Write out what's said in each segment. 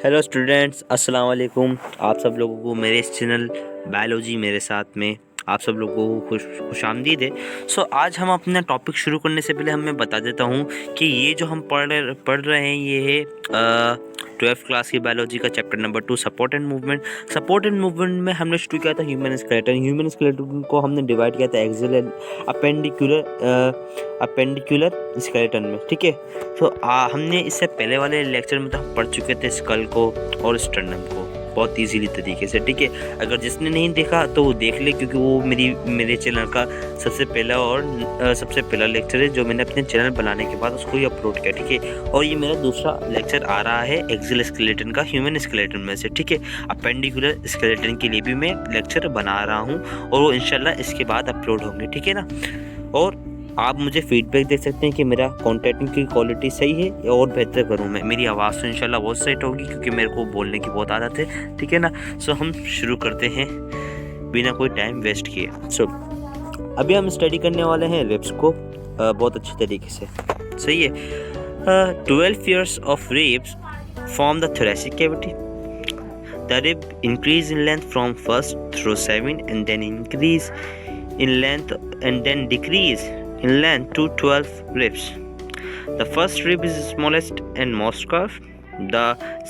Hello students, अस्सलाम वालेकुम। आप सब लोगों को मेरे इस चैनल बायोलॉजी मेरे साथ में आप सब लोगों को खुशामदीद है। आज हम अपना टॉपिक शुरू करने से पहले मैं बता देता हूँ कि ये जो हम पढ़ रहे हैं ये है 12th क्लास की बायोलॉजी का chapter number 2 support and movement. Support and movement में हमने शुरू किया था ह्यूमन स्केलेटन। ह्यूमन स्केलेटन को हमने डिवाइड किया था एक्सियल एंड अपेंडिकुलर स्केलेटन में। ठीक है, हमने इससे पहले वाले लेक्चर में तो हम पढ़ चुके थे स्कल को और स्टर्नम को बहुत इजीली तरीके से। ठीक है, अगर जिसने नहीं देखा तो वो देख ले, क्योंकि वो मेरे चैनल का सबसे पहला लेक्चर है जो मैंने अपने चैनल बनाने के बाद उसको ही अपलोड किया। ठीक है, और ये मेरा दूसरा लेक्चर आ रहा है एक्सियल स्केलेटन का ह्यूमन स्केलेटन में से। ठीक है, अपेंडिकुलर स्केलेटन के लिए भी मैं लेक्चर बना रहा हूँ और वो इंशाल्लाह इसके बाद अपलोड होंगे। ठीक है ना, और आप मुझे फीडबैक दे सकते हैं कि मेरा कंटेंट की क्वालिटी सही है और बेहतर करूं मैं। मेरी आवाज़ तो इंशाल्लाह बहुत सेट होगी क्योंकि मेरे को बोलने की बहुत आदत है। ठीक है ना, हम शुरू करते हैं बिना कोई टाइम वेस्ट किए। अभी हम स्टडी करने वाले हैं रिब्स को बहुत अच्छे तरीके से। सही है। 12 years of ribs form the thoracic cavity. The rib increase in length from 1 through 7 and then increase in length and then decrease in length to 12 ribs. The first rib is smallest and most curved. The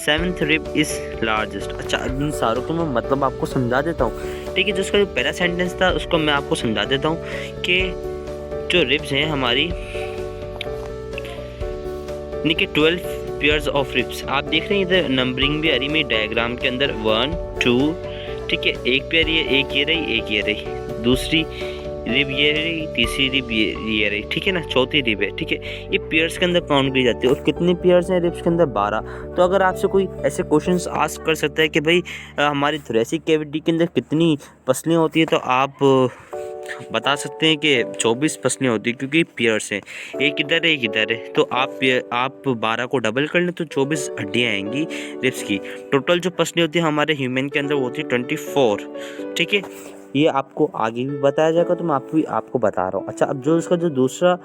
7th rib is largest. अच्छा, इन सारों को मैं मतलब आपको समझा देता हूँ। ठीक है, जो उसका जो पहला सेंटेंस था उसको मैं आपको समझा देता हूँ कि जो रिब्स हैं हमारी नीचे 12 पेयर्स ऑफ रिब्स आप देख रहे हैं। इधर नंबरिंग भी आ रही है डायग्राम के अंदर 1 2। ठीक है, एक पेयर ये, एक ये रही, एक ये रही, दूसरी रिब ये रही, तीसरी रिब ये रही। ठीक है ना, चौथी रिब है। ठीक है, ये पेयर्स के अंदर काउंट की जाती है। और कितने पेयर्स हैं रिब्स के अंदर? 12। तो अगर आपसे कोई ऐसे क्वेश्चंस आस्क कर सकता है कि भाई हमारी थोरेसिक कैविटी के अंदर कितनी पसलियाँ होती है, तो आप बता सकते हैं कि 24 पसलियाँ होती है, क्योंकि पेयर्स हैं, एक इधर है एक इधर है। तो आप 12 को डबल कर लें तो 24 हड्डियाँ आएंगी रिब्स की। टोटल जो पसलियाँ होती है हमारे ह्यूमन के अंदर वो होती है 24। ठीक है, ये आपको आगे भी बताया जाएगा तो मैं आपको बता रहा हूँ। अच्छा, अब जो इसका जो दूसरा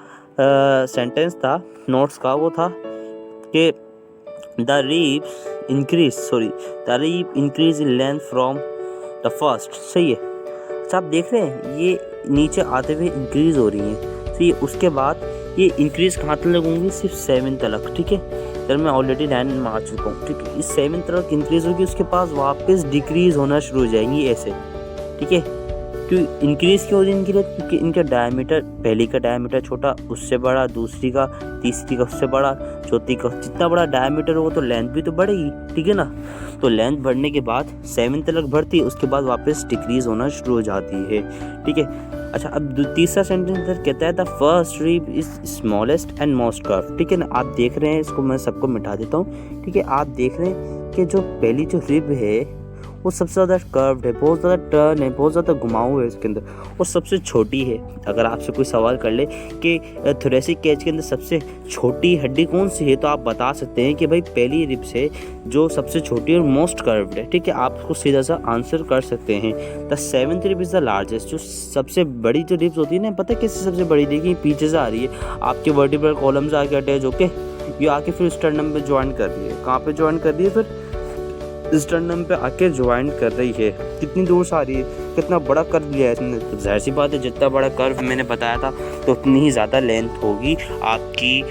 सेंटेंस था नोट्स का वो था कि the rib increase in length from the first. सही है। अच्छा, आप देख रहे हैं ये नीचे आते हुए इंक्रीज हो रही है। सही है, उसके बाद ये इंक्रीज कहाँ तक लगूंगी? सिर्फ 7 तक। ठीक है, सर मैं ऑलरेडी 9 में आ चुका हूँ। ठीक है, इस 7 तक इंक्रीज होगी, उसके पास वापस डिक्रीज होना शुरू हो जाएंगी ऐसे। ठीक है, क्यों इंक्रीज क्यों हो रही है इनकी? क्योंकि इनका डायमीटर, पहली का डायमीटर छोटा, उससे बड़ा, दूसरी का, तीसरी का उससे बड़ा, चौथी का। जितना बड़ा डायमीटर होगा तो लेंथ भी तो बढ़ेगी। ठीक है ना, तो लेंथ बढ़ने के बाद 7 तक बढ़ती है, उसके बाद वापस डिक्रीज होना शुरू हो जाती है। ठीक है, अच्छा, अब तीसरा सेंटेंस कहता है the first rib is smallest and most curve. ठीक है ना, आप देख रहे हैं, इसको मैं सबको मिटा देता हूँ। ठीक है, आप देख रहे हैं कि जो पहली जो रिब है वो सबसे ज़्यादा कर्व्ड है, बहुत ज़्यादा टर्न है, बहुत ज़्यादा घुमाव है इसके अंदर, और सबसे छोटी है। अगर आपसे कोई सवाल कर ले कि थोरेसिक केज के अंदर सबसे छोटी हड्डी कौन सी है, तो आप बता सकते हैं कि भाई पहली रिब्स है जो सबसे छोटी और मोस्ट कर्व्ड है। ठीक है, आप उसको सीधा सा आंसर कर सकते हैं। The 7th rib is the largest. जो सबसे बड़ी जो रिब्स होती है ना, पता है किससे सबसे बड़ी? देखिए पीछे से आ रही है, आपके वर्टिब्रल कॉलम से आके अटैच होके ये आके फिर स्टर्नम पे ज्वाइन कर रही है। कहाँ पे ज्वाइन कर रही है? फिर स्टर्नम पे आके ज्वाइन कर रही है। कितनी दूर से आ रही है, कितना बड़ा कर्व लिया है इसने। तो जाहिर सी बात है, जितना बड़ा कर्व मैंने बताया था तो उतनी ही ज़्यादा लेंथ होगी आपकी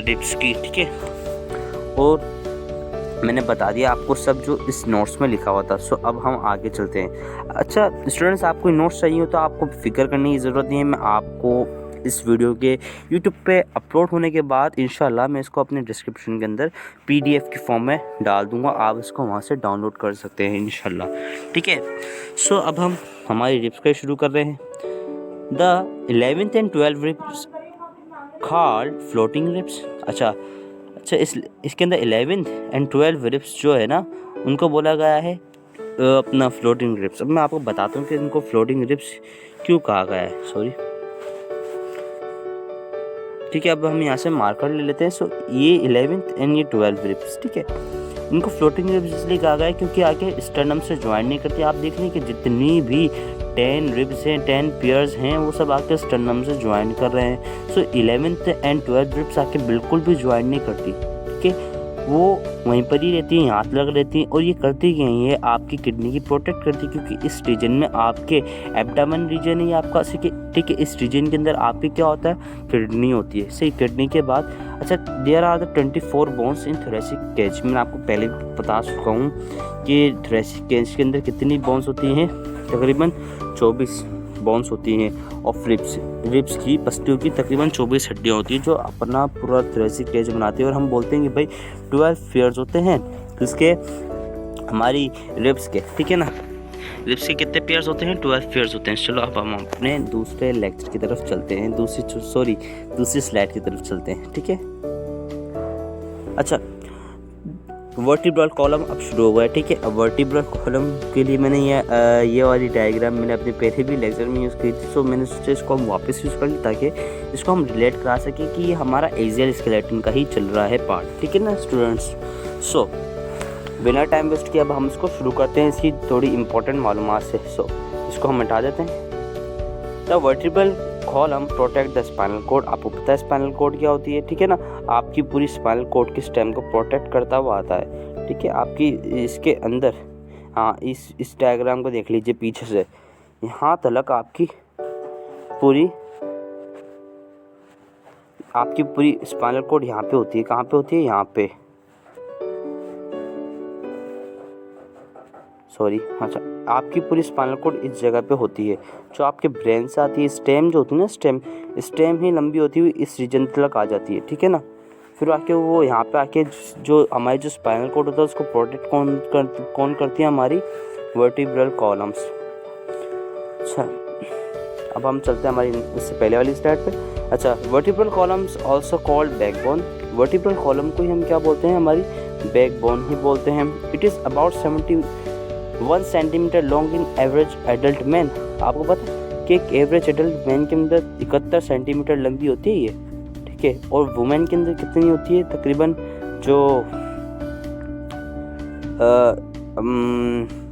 रिब्स की। ठीक है, और मैंने बता दिया आपको सब जो इस नोट्स में लिखा हुआ था। अब हम आगे चलते हैं। अच्छा स्टूडेंट्स, आपको नोट्स चाहिए हो तो आपको फिक्र करने की ज़रूरत नहीं है। मैं आपको इस वीडियो के YouTube पे अपलोड होने के बाद इंशाल्लाह मैं इसको अपने डिस्क्रिप्शन के अंदर PDF की फॉर्म में डाल दूंगा, आप इसको वहाँ से डाउनलोड कर सकते हैं इंशाल्लाह। ठीक है, अब हम हमारी रिब्स का शुरू कर रहे हैं। The 11th and 12th ribs called floating ribs. अच्छा, इसके अंदर 11th and 12th रिब्स जो है ना, उनको बोला गया है अपना फ्लोटिंग रिब्स। अब मैं आपको बताता हूँ कि इनको फ्लोटिंग रिब्स क्यों कहा गया है। सॉरी, ठीक है, अब हम यहाँ से मार्कर ले लेते हैं। ये 11th एंड ये 12th रिब्स। ठीक है, इनको फ्लोटिंग रिब्स इसलिए कहा गया है क्योंकि आगे स्टर्नम से ज्वाइन नहीं करती। आप देख रहे हैं कि जितनी भी 10 रिब्स हैं, 10 पेयर्स हैं, वो सब आके स्टर्नम से ज्वाइन कर रहे हैं। 11th एंड 12th रिब्स आके बिल्कुल भी ज्वाइन नहीं करती। ठीक है, वो वहीं पर ही रहती हैं, हाथ लग रहती हैं। और ये करती क्या है, ये आपकी किडनी की प्रोटेक्ट करती है, क्योंकि इस रीजन में आपके एब्डामन रीजन है ये आपका, ठीक है। इस रीजन के अंदर आपकी क्या होता है, किडनी होती है, सही। किडनी के बाद अच्छा, there are the 24 bones in thoracic cage. मैंने आपको पहले बता चुका हूँ कि थोरेसिक केज के अंदर कितनी बोन्स होती हैं, तकरीबन 24 बोन्स होती हैं। और रिब्स की पसलियों की तकरीबन 24 हड्डियाँ होती हैं, जो अपना पूरा थोरेसिक केज बनाती है। और हम बोलते हैं कि भाई 12 फेयर्स होते हैं किसके, हमारी रिब्स के, ठीक है ना। रिब्स के कितने पेयर्स होते हैं, 12 पेयर्स होते हैं। चलो अब हम अपने दूसरे लेक्चर की तरफ चलते हैं, दूसरी स्लाइड की तरफ चलते हैं, ठीक है। अच्छा, वर्टिब्रल कॉलम अब शुरू हुआ है, ठीक है। अब वर्टिब्रल कॉलम के लिए मैंने ये वाली डायग्राम मैंने अपने पहले भी लेक्चर में यूज़ की थी, तो मैंने सोचा इसको हम वापस यूज़ कर लें ताकि इसको हम रिलेट करा सकें कि ये हमारा एक्सियल स्केलेटन का ही चल रहा है पार्ट, ठीक है ना स्टूडेंट्स। सो बिना टाइम वेस्ट किए अब हम इसको शुरू करते हैं इसकी थोड़ी इंपॉर्टेंट मालूमात से। सो इसको हम हटा देते हैं। The vertebral column protect the spinal cord. आपको पता है स्पाइनल कॉर्ड क्या होती है, ठीक है ना। आपकी पूरी स्पाइनल कॉर्ड के स्टेम को प्रोटेक्ट करता हुआ आता है, ठीक है। आपकी इसके अंदर, हाँ, इस डायग्राम को देख लीजिए पीछे से यहाँ तक आपकी पूरी स्पाइनल कॉर्ड यहाँ पे होती है। कहाँ पे होती है, यहाँ पे, सॉरी, अच्छा, आपकी पूरी स्पाइनल कॉर्ड इस जगह पे होती है, जो आपके ब्रेन से आती है। स्टेम जो होती है ना, स्टेम ही लंबी होती हुई इस रीजन तक आ जाती है, ठीक है ना। फिर आके वो यहाँ पे आके जो हमारी जो स्पाइनल कॉर्ड होता है उसको प्रोटेक्ट कौन करती है, हमारी वर्टिब्रल कॉलम्स। अच्छा, अब हम चलते हैं हमारी इससे पहले वाली स्लाइड पे। अच्छा, vertebral columns also called backbone. Vertebral column को ही हम क्या बोलते हैं, हमारी बैकबोन ही बोलते हैं। It is about 71 centimetre long in average adult man. आपको पता है कि एक एवरेज एडल्ट मैन के अंदर 71 सेंटीमीटर लंबी होती है ये, ठीक है। और वुमेन के अंदर कितनी होती है, तकरीबन जो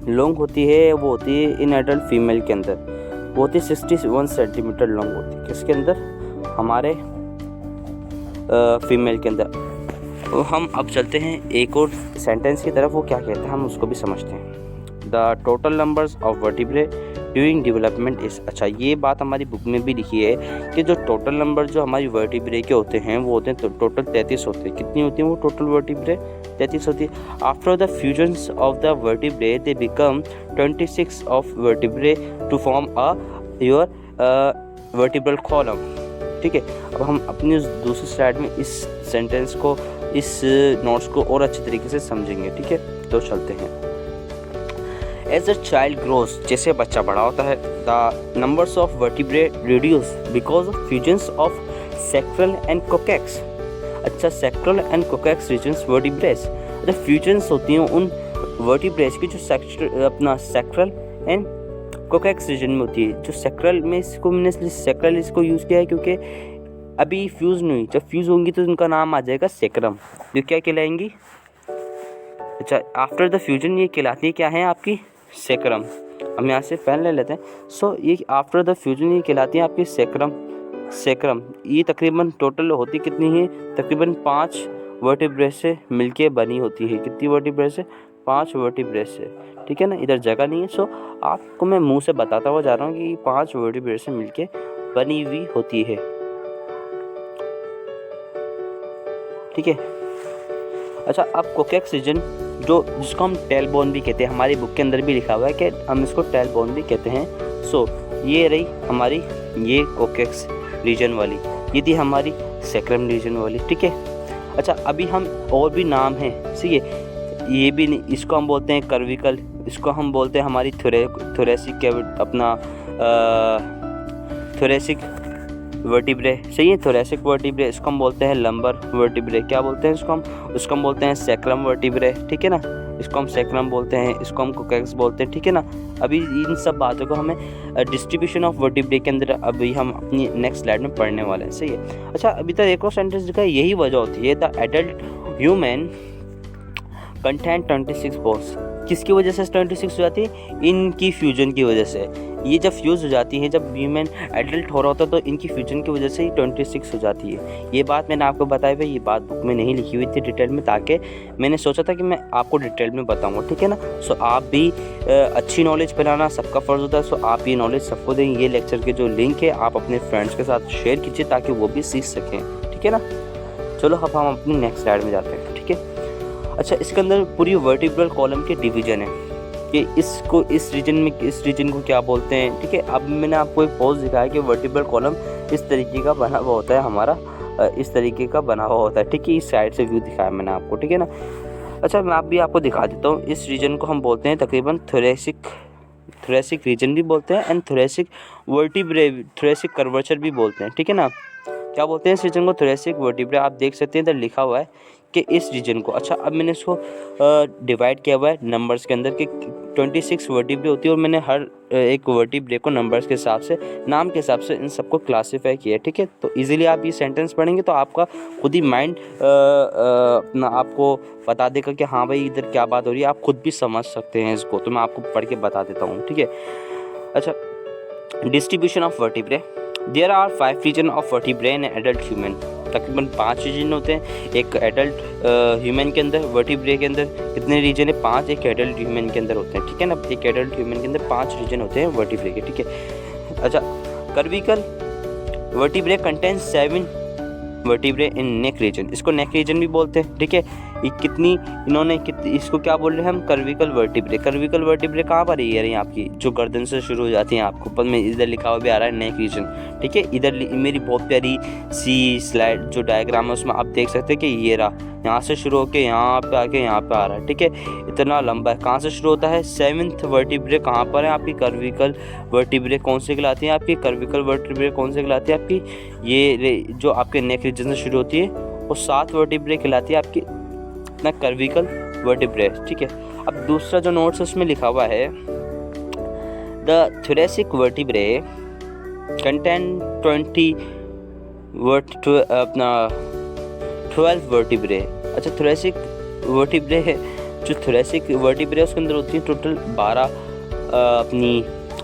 लॉन्ग होती है वो होती है इन एडल्ट फीमेल के अंदर, वो होती है 61 सेंटीमीटर लॉन्ग होती है। किसके अंदर, हमारे फीमेल के अंदर। तो हम अब चलते हैं एक और सेंटेंस की तरफ, वो क्या कहते हैं हम उसको भी समझते हैं। The total numbers of vertebrae during development is. अच्छा, ये बात हमारी बुक में भी लिखी है कि जो टोटल नंबर जो हमारी वर्टिब्रे के होते हैं वो होते हैं तो टोटल 33 होते हैं। कितनी होती हैं वो टोटल वर्टिब्रे, 33 होती है। After the fusions of the vertebrae they become 26 of vertebrae to form your vertebral column, ठीक है। अब हम अपनी दूसरी स्लाइड में इस सेंटेंस को, इस नोट्स को और अच्छे तरीके से समझेंगे, ठीक है। तो चलते हैं। एज अ चाइल्ड ग्रोज, जैसे बच्चा बड़ा होता है, the numbers of vertebrae reduce because of fusions of sacral and coccyx. अच्छा, sacral and coccyx regions vertebras, अच्छा फ्यूजन्स होती हैं उन वर्टिब्रेस की जो अपना सैक्रल एंड कोकैक्स रीजन में होती है। जो सैक्रल में इसको मैंने सैक्रल इसको यूज़ किया है क्योंकि अभी फ्यूज़ नहीं हुई, जब फ्यूज़ होंगी तो उनका नाम आ जाएगा सैक्रम, जो क्या कहलाएंगी। अच्छा, आफ्टर द फ्यूजन ये कहलाती है क्या है आपकी, सैक्रम। हम यहाँ से पहले ले लेते हैं। सो ये आफ्टर द फ्यूजन ये कहलाती है आपकी सैक्रम। ये तकरीबन टोटल होती कितनी है, तकरीबन 5 वर्टिब्रे से मिलके बनी होती है। कितनी वर्टिब्रे से, 5 वर्टिब्रे से, ठीक है ना। इधर जगह नहीं है, सो आपको मैं मुंह से बताता हुआ जा रहा हूँ कि 5 वर्टिब्रे से मिलके बनी हुई होती है, ठीक है। अच्छा, अब कोकैक्स रीजन जिसको हम टेल बोन भी कहते हैं, हमारी बुक के अंदर भी लिखा हुआ है कि हम इसको टेल बोन भी कहते हैं। सो ये रही हमारी ये कोकैक्स रीजन वाली, ये थी हमारी सैक्रम रीजन वाली, ठीक है। अच्छा, अभी हम और भी नाम हैं, ठीक है। ये भी नहीं, इसको हम बोलते हैं कर्विकल, इसको हम बोलते हैं हमारी थोरेसिक अपना थोरेसिक वर्टिब्रे, सही है, थोरेसिक वर्टिब्रे। इसको हम बोलते हैं लंबर वर्टिब्रे। क्या बोलते हैं उसको हम बोलते हैं सैक्रम वर्टिब्रे, ठीक है ना। इसको हम सैक्रम बोलते हैं, इसको हम कोकैक्स बोलते हैं, ठीक है ना। अभी इन सब बातों को हमें डिस्ट्रीब्यूशन ऑफ वर्टिब्रे के अंदर अभी हम अपनी नेक्स्ट स्लाइड में पढ़ने वाले हैं, सही है। अच्छा, अभी तक एक और सेंटेंस दिखा है, यही वजह होती है the adult human contain 26 bones. किसकी वजह से 26 हो जाती है, इनकी फ्यूजन की वजह से। ये जब फ्यूज़ हो जाती हैं, जब ह्यूमन एडल्ट हो रहा होता है तो इनकी फ्यूजन की वजह से ही 26 हो जाती है। ये बात मैंने आपको बताई हुई, ये बात बुक में नहीं लिखी हुई थी डिटेल में, ताकि मैंने सोचा था कि मैं आपको डिटेल में बताऊँगा, ठीक है ना। सो आप भी अच्छी नॉलेज फैलाना सबका फ़र्ज़ होता है। सो आप ये नॉलेज सबको दें। ये लेक्चर के जो लिंक है आप अपने फ्रेंड्स के साथ शेयर कीजिए ताकि वो भी सीख सकें, ठीक है ना। चलो अब हम अपनी नेक्स्ट स्लाइड में जाते हैं, ठीक है। अच्छा, इसके अंदर पूरी वर्टिब्रल कॉलम के डिवीज़न है कि इसको इस रीजन को क्या बोलते हैं, ठीक है। अब मैंने आपको एक पोज दिखाया कि वर्टिब्रल कॉलम इस तरीके का बना हुआ होता है हमारा, इस तरीके का बना हुआ होता है, ठीक है। इस साइड से व्यू दिखाया मैंने आपको, ठीक है ना। अच्छा, मैं आप भी आपको दिखा देता हूँ। इस रीजन को हम बोलते हैं तकरीबन थोरेसिक रीजन भी बोलते हैं एंड थोरेसिक कर्वेचर भी बोलते हैं, ठीक है ना। क्या बोलते हैं इस रीजन को? Thoracic vertebrae. आप देख सकते हैं इधर लिखा हुआ है कि इस रीजन को। अच्छा, अब मैंने इसको डिवाइड किया हुआ है नंबर्स के अंदर कि 26 वर्टिब्रे होती है और मैंने हर एक वर्टिब्रे को नंबर्स के हिसाब से, नाम के हिसाब से इन सबको क्लासीफाई किया है, ठीक है। तो इजीली आप ये सेंटेंस पढ़ेंगे तो आपका खुद ही माइंड अपना आपको बता देगा कि हाँ भाई इधर क्या बात हो रही है। आप खुद भी समझ सकते हैं इसको, तो मैं आपको पढ़ के बता देता हूँ, ठीक है। अच्छा, distribution of vertebrae. There are 5 region of vertebrae in adult human. तकरीबन 5 रीजन होते हैं एक एडल्ट ह्यूमन के अंदर। वर्टिब्रे के अंदर कितने रीजन है? 5 एक एडल्ट ह्यूमन के अंदर होते हैं, ठीक है ना। एक एडल्ट ह्यूमन के अंदर 5 रीजन होते हैं वर्टिब्रे के, ठीक है। अच्छा, कर्विकल वर्टिब्रे कंटेन्स 7 वर्टिब्रे इन नेक रीजन। इसको नेक रीजन भी बोलते हैं, ठीक है। इसको क्या बोल रहे हैं हम? कर्विकल वर्टिब्रे। कर्विकल वर्टिब्रे कहाँ पर है? ये आपकी जो गर्दन से शुरू हो जाती हैं, आपको ऊपर में इधर लिखा हुआ भी आ रहा है नेक रीजन, ठीक है। इधर मेरी बहुत प्यारी सी स्लाइड जो डायग्राम है उसमें आप देख सकते हैं कि ये रहा, यहाँ से शुरू होकर यहाँ पे आके यहाँ पे आ रहा है, ठीक है। इतना लंबा है। कहाँ से शुरू होता है? 7th वर्टिब्रे कहाँ पर है आपकी? कर्विकल वर्टिब्रे कौन से कहलाती है आपकी? कर्विकल वर्टिब्रे कौन से कहलाती है आपकी? ये जो आपके नेक रीजन से शुरू होती है वो 7 वर्टिब्रे कहलाती है आपकी ना, कर्विकल वर्टिब्रे, ठीक है। अब दूसरा जो नोट्स है उसमें लिखा हुआ है the thoracic vertebrae contain 12 vertebrae. अच्छा, थोरेसिक वर्टिब्रे है, जो थोरेसिक वर्टिब्रे उसके अंदर होती है टोटल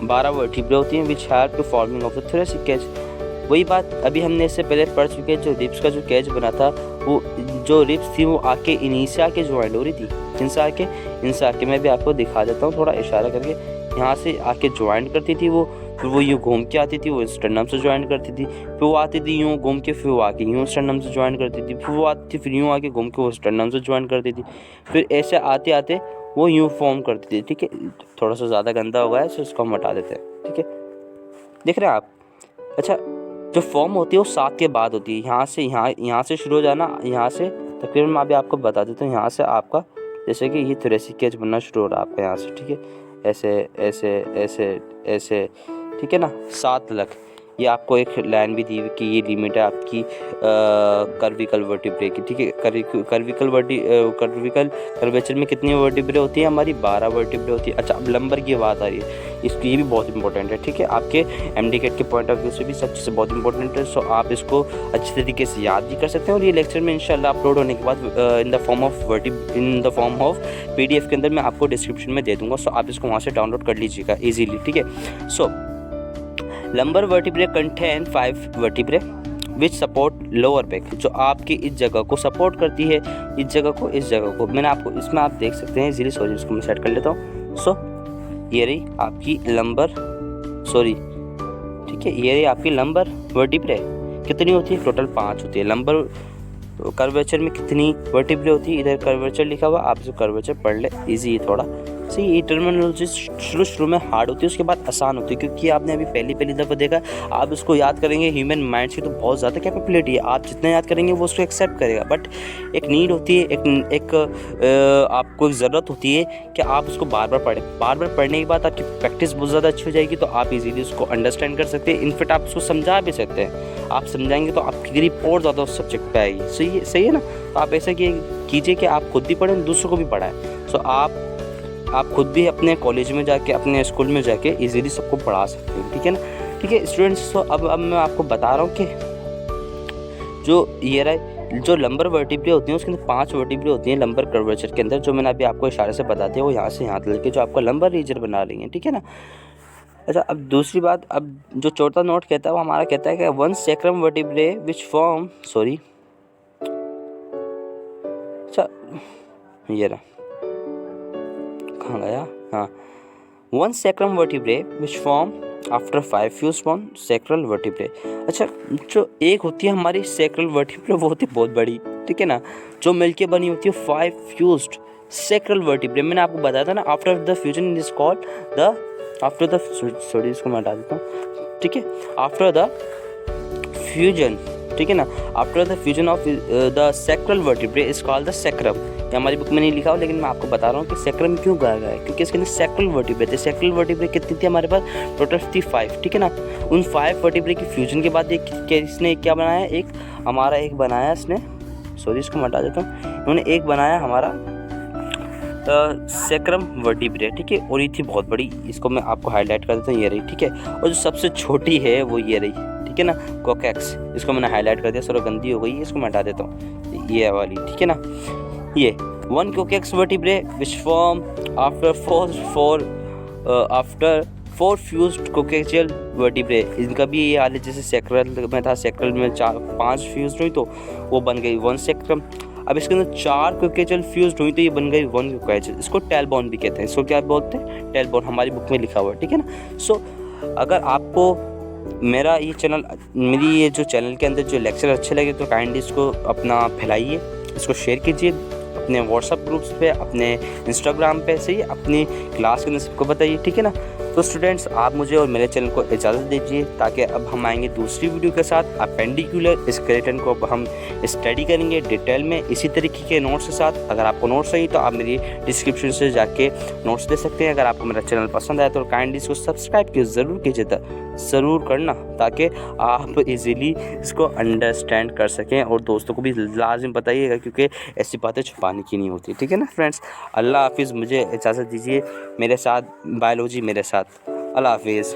12 वर्टिब्रे होती हैं which help to forming of the thoracic cage. वही बात अभी हमने इससे पहले पढ़ चुके हैं। जो रिब्स का जो केज बना था, वो जो रिब्स थी वो आके इन्हीं से आके ज्वाइंट हो रही थी, इनसे आके मैं भी आपको दिखा देता हूँ थोड़ा इशारा करके। यहाँ से आके ज्वाइंट करती थी वो, फिर वो यूँ घूम के आती थी, वो स्टर्नम से ज्वाइंट करती थी, फिर वो आती थी यूँ घूम के, फिर वो आके यूँ स्टर्नम से ज्वाइंट करती थी, फिर वो आती थी, फिर यूँ आके घूम के वो स्टर्नम से ज्वाइंट करती थी, फिर ऐसे आते आते वो यूँ फॉर्म करती थी, ठीक है। थोड़ा सा ज़्यादा गंदा हुआ है, तो इसको हम हटा देते हैं, ठीक है। देख रहे हैं आप? अच्छा, जो फॉर्म होती है वो 7 के बाद होती है। यहाँ से शुरू हो जाना, यहाँ से तकरीबन मैं अभी आपको बता देता हूँ। यहाँ से आपका जैसे कि ये थोरेसिक केज बनना शुरू हो रहा है आपका यहाँ से, ठीक है। ऐसे ऐसे ऐसे ऐसे, ठीक है ना, 7 तक। ये आपको एक लाइन भी दी हुई कि ये लिमिट है आपकी कर्विकल वर्टिब्रे की, ठीक है। कर्विकल कर्वेचर में कितनी वर्टिब्रे होती है? हमारी 12 वर्टिब्रे होती है। अच्छा, अब लंबर की बात आ रही है, इसकी ये भी बहुत इंपॉर्टेंट है, ठीक है। आपके एमडीकेट के पॉइंट ऑफ व्यू से भी सब चीज़ें बहुत इंपॉर्टेंट है। सो आप इसको अच्छी तरीके से याद भी कर सकते हैं और ये लेक्चर में इंशाल्लाह अपलोड होने के बाद in the form of PDF के अंदर मैं आपको डिस्क्रिप्शन में दे दूँगा। सो आप इसको वहाँ से डाउनलोड कर लीजिएगा ईजीली, ठीक है। So lumbar vertebrae contain 5 vertebrae which support lower back, जो आपकी इस जगह को सपोर्ट करती है, इस जगह को मैंने आपको इसमें आप देख सकते हैं इजीली। सॉरी, इसको मैं सेट कर लेता हूँ। सो ये रही आपकी लंबर, सॉरी, ठीक है, ये रही आपकी लंबर वर्टिब्रे। कितनी होती है? टोटल 5 होती है। लंबर कर्वेचर में कितनी वर्टिब्रे होती है? इधर कर्वेचर लिखा हुआ, आप जो कर्वेचर पढ़ ले, ईजी है थोड़ा सी। ये टर्मिनोलॉजी शुरू में हार्ड होती है, उसके बाद आसान होती है, क्योंकि आपने अभी पहली दफ़ा देखा। आप इसको याद करेंगे, ह्यूमन माइंड की तो बहुत ज़्यादा कैपेबिलिटी है, आप जितना याद करेंगे वो उसको एक्सेप्ट करेगा। बट एक नीड होती है, एक आपको एक ज़रूरत होती है कि आप उसको बार बार पढ़ने के बाद आपकी प्रैक्टिस बहुत ज़्यादा अच्छी हो जाएगी, तो आप इजीली उसको अंडरस्टैंड कर सकते हैं। इनफैक्ट आप उसको समझा भी सकते हैं। आप समझाएंगे तो आपकी ग्रिप और ज़्यादा उस सब्जेक्ट पे आएगी। सही है ना। तो आप ऐसा कीजिए कि आप खुद भी पढ़ें, दूसरों को भी पढ़ाएं। सो आप खुद भी अपने कॉलेज में जाके, अपने स्कूल में जाके इजीली सबको पढ़ा सकते हैं, ठीक है ना। ठीक है स्टूडेंट्स, तो अब मैं आपको बता रहा हूँ कि जो लंबर वर्टिब्रे होती हैं उसके अंदर 5 वर्टिब्रे होती हैं लंबर कर्वेचर के अंदर, जो मैंने अभी आपको इशारे से बता दिया। वो यहाँ से यहाँ तक के जो आपका लंबर रीजन बना रही हैं, ठीक है ना। अच्छा, अब दूसरी बात, अब जो चौथा नोट कहता है वो हमारा कहता है कि one sacrum vertebrae which form, sorry, अच्छा ये रहा, कहाँ गया, हाँ, one sacrum vertebrae which form after 5 fused bone sacral vertebrae. अच्छा, जो एक होती है हमारी सैक्रल वर्टिब्रे वो होती है बहुत बड़ी, ठीक है ना, जो मिलके बनी होती है 5 फ्यूज्ड सैक्रल वर्टिब्रे। मैंने आपको बताया था ना, after the fusion is called the, after the, sorry इसको मैं हटा देता हूँ, ठीक है, आफ्टर द फ्यूजन, ठीक है ना, after the fusion of the sacral vertebrae is called the sacrum. ये हमारी बुक में नहीं लिखा हो, लेकिन मैं आपको बता रहा हूँ कि सैक्रम क्यों कहा गया है, क्योंकि इसके अंदर सैक्रल वर्टिब्रे थे। सैक्रल वर्टिब्रे कितनी थी हमारे पास, टोटल थी 5, ठीक है ना। उन 5 वर्टिब्रे की फ्यूजन के बाद इसने क्या बनाया, एक हमारा एक बनाया इसने, सॉरी इसको हटा देता हूँ, उन्होंने एक बनाया हमारा सैक्रम वर्टिब्रे, ठीक है, और ये थी बहुत बड़ी, इसको मैं आपको हाईलाइट कर देता हूँ, ये रही, ठीक है। और जो सबसे छोटी है वो ये रही, ठीक है ना, कोकेक्स, इसको मैंने हाईलाइट कर दिया, थोड़ा गंदी हो गई, इसको मैं हटा देता हूँ, ये वाली, ठीक है ना। ये one coccyx vertebrae which form after four fused coccygeal vertebrae. इनका भी ये हाल है जैसे सैक्रल में था, सैक्रल में 4-5 फ्यूज्ड हुई तो वो बन गई वन सैक्रम। अब इसके अंदर 4 कोकेचल फ्यूज्ड हुई तो ये बन गई वन कोकेचल। इसको टेलबोन भी कहते हैं, इसको क्या बोलते हैं, टेलबोन, हमारी बुक में लिखा हुआ है, ठीक है ना। सो अगर आपको मेरा ये चैनल, मेरी ये जो चैनल के अंदर जो लेक्चर अच्छे लगे तो काइंडली इसको अपना फैलाइए, इसको शेयर कीजिए अपने व्हाट्सएप ग्रुप्स पे, अपने इंस्टाग्राम पे से ही अपनी क्लास के अंदर सबको बताइए, ठीक है ना। तो स्टूडेंट्स, आप मुझे और मेरे चैनल को इजाज़त दीजिए, ताकि अब हम आएंगे दूसरी वीडियो के साथ। अपेंडिकुलर स्केलेटन को अब हम स्टडी करेंगे डिटेल में इसी तरीके के नोट्स के साथ। अगर आपको नोट्स चाहिए तो आप मेरी डिस्क्रिप्शन से जाके नोट्स दे सकते हैं। अगर आपको मेरा चैनल पसंद आया तो काइंडली इसको सब्सक्राइब ज़रूर कीजिए, ज़रूर करना, ताकि आप इजीली इसको अंडरस्टैंड कर सकें, और दोस्तों को भी लाजिम बताइएगा, क्योंकि ऐसी बातें छुपाने की नहीं होती, ठीक है ना फ्रेंड्स। अल्लाह हाफिज़, मुझे इजाज़त दीजिए, मेरे साथ बायोलॉजी मेरे साथ, अल्लाह हाफिज़।